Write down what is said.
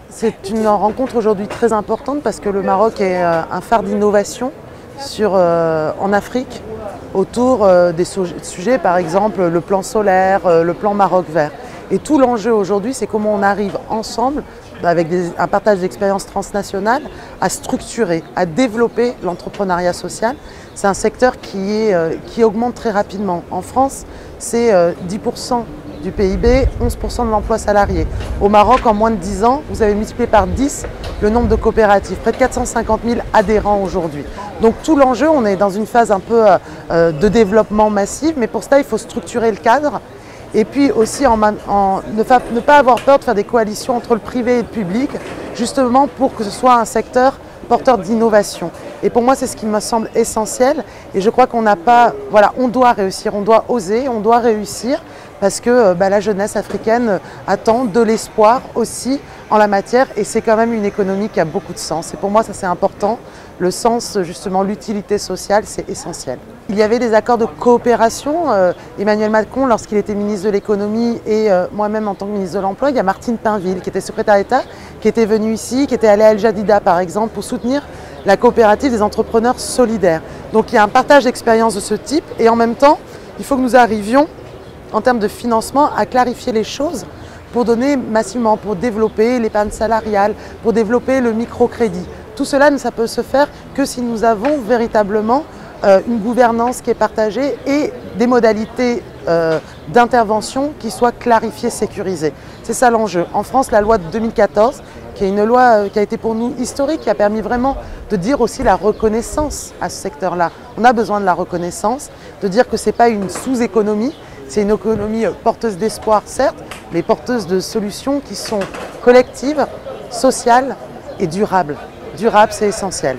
C'est une rencontre aujourd'hui très importante parce que le Maroc est un phare d'innovation en Afrique autour des sujets, par exemple le plan solaire, le plan Maroc vert. Et tout l'enjeu aujourd'hui, c'est comment on arrive ensemble, avec un partage d'expériences transnationales, à structurer, à développer l'entrepreneuriat social. C'est un secteur qui augmente très rapidement. En France, c'est 10% du PIB, 11% de l'emploi salarié. Au Maroc, en moins de 10 ans, vous avez multiplié par 10 le nombre de coopératives, près de 450 000 adhérents aujourd'hui. Donc tout l'enjeu, on est dans une phase un peu de développement massif, mais pour cela, il faut structurer le cadre. Et puis aussi ne pas avoir peur de faire des coalitions entre le privé et le public, justement pour que ce soit un secteur porteur d'innovation. Et pour moi, c'est ce qui me semble essentiel. Et je crois qu'on n'a pas, voilà, on doit réussir, on doit oser, on doit réussir, parce que la jeunesse africaine attend de l'espoir aussi en la matière. Et c'est quand même une économie qui a beaucoup de sens. Et pour moi, ça c'est important. Le sens, justement, l'utilité sociale, c'est essentiel. Il y avait des accords de coopération. Emmanuel Macron, lorsqu'il était ministre de l'économie, et moi-même en tant que ministre de l'Emploi, il y a Martine Pinville, qui était secrétaire d'État, qui était venue ici, qui était allée à El Jadida, par exemple, pour soutenir la coopérative des entrepreneurs solidaires. Donc il y a un partage d'expériences de ce type, et en même temps, il faut que nous arrivions, en termes de financement, à clarifier les choses pour donner massivement, pour développer l'épargne salariale, pour développer le microcrédit. Tout cela, ça peut se faire que si nous avons véritablement une gouvernance qui est partagée et des modalités d'intervention qui soient clarifiées, sécurisées. C'est ça l'enjeu. En France, la loi de 2014, qui est une loi qui a été pour nous historique, qui a permis vraiment de dire aussi la reconnaissance à ce secteur-là. On a besoin de la reconnaissance, de dire que ce n'est pas une sous-économie, c'est une économie porteuse d'espoir, certes, mais porteuse de solutions qui sont collectives, sociales et durables. Durable, c'est essentiel.